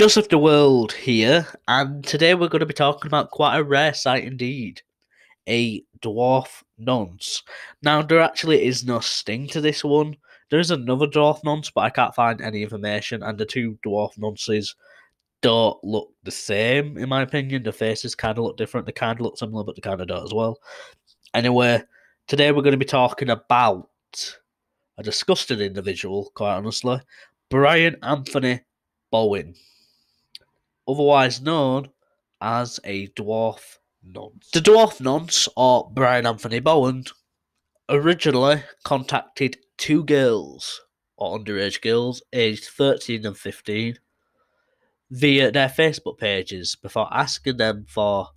Joseph the World here, and today we're going to be talking about quite a rare sight indeed, a dwarf nonce. Now, there actually is no sting to this one. There is another dwarf nonce, but I can't find any information, and the two dwarf nonces don't look the same, in my opinion. The faces kind of look different, they kind of look similar, but they kind of don't as well. Anyway, today we're going to be talking about a disgusting individual, quite honestly, Bryan Anthony Bowen, otherwise known as a dwarf nonce. The dwarf nonce, or Bryan Anthony Bowen, originally contacted two girls, or underage girls, aged 13 and 15, via their Facebook pages before asking them for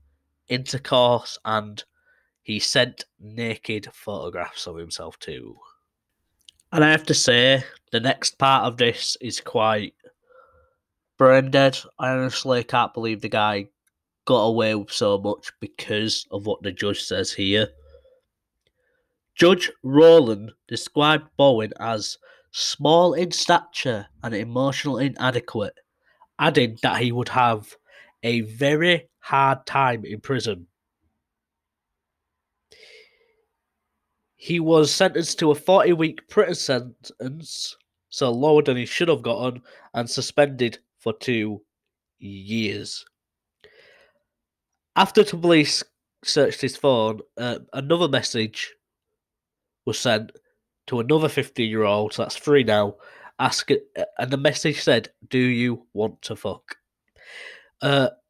intercourse, and he sent naked photographs of himself too. And I have to say, the next part of this is quite brain dead. I honestly can't believe the guy got away with so much because of what the judge says here. Judge Rowland described Bowen as small in stature and emotionally inadequate, adding that he would have a very hard time in prison. He was sentenced to a 40-week prison sentence, so lower than he should have gotten, and suspended for 2 years. After the police searched his phone, another message was sent to another 15-year-old, so that's 3 now, and the message said, "Do you want to fuck?"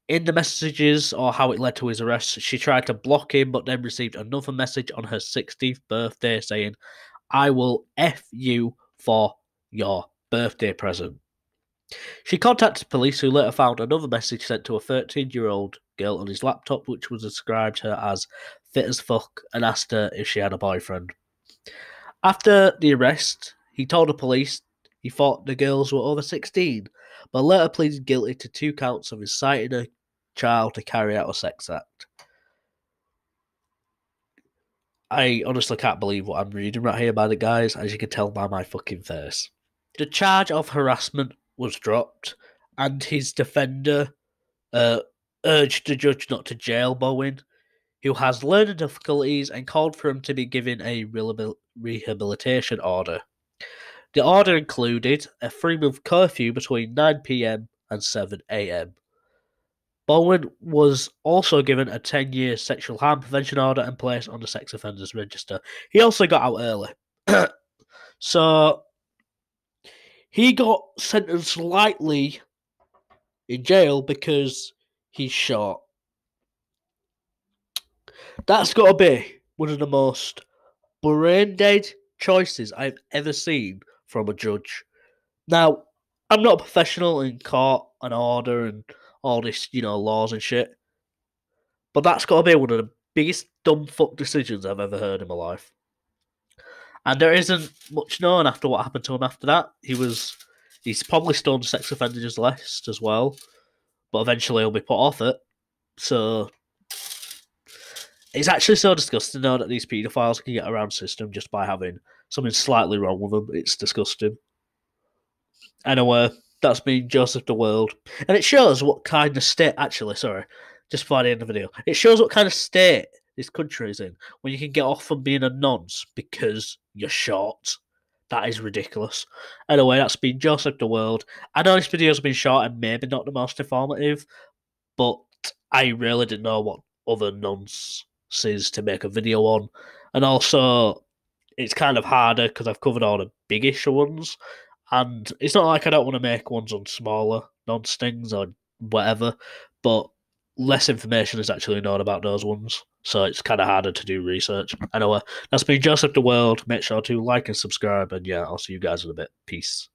In the messages, or how it led to his arrest, she tried to block him, but then received another message on her 16th birthday saying, "I will F you for your birthday present." She contacted police, who later found another message sent to a 13-year-old girl on his laptop, which was described her as fit as fuck, and asked her if she had a boyfriend. After the arrest, he told the police he thought the girls were over 16, but later pleaded guilty to 2 counts of inciting a child to carry out a sex act. I honestly can't believe what I'm reading right here, by the guys, as you can tell by my fucking face. The charge of harassment was dropped, and his defender urged the judge not to jail Bowen, who has learning difficulties, and called for him to be given a rehabilitation order. The order included a 3-month curfew between 9 p.m. and 7 a.m. Bowen was also given a 10-year sexual harm prevention order and placed on the sex offenders register. He also got out early. So, he got sentenced lightly in jail because he's short. That's got to be one of the most brain-dead choices I've ever seen from a judge. Now, I'm not a professional in court and order and all this, laws and shit, but that's got to be one of the biggest dumb fuck decisions I've ever heard in my life. And there isn't much known after what happened to him after that. He's probably still on the sex offenders list as well, but eventually he'll be put off it. So it's actually so disgusting now that these paedophiles can get around the system just by having something slightly wrong with them. It's disgusting. Anyway, that's been Joseph the World. And it shows what kind of state, just before the end of the video, it shows what kind of state this country is in when you can get off from being a nonce because you're short. That is ridiculous. Anyway, that's been Joseph the World. I know this video's been short and maybe not the most informative, but I really didn't know what other nonces to make a video on. And also, it's kind of harder because I've covered all the big-ish ones. And it's not like I don't want to make ones on smaller nonce things or whatever, but less information is actually known about those ones, so it's kind of harder to do research. Anyway, that's been Joseph the World. Make sure to like and subscribe, and yeah, I'll see you guys in a bit. Peace.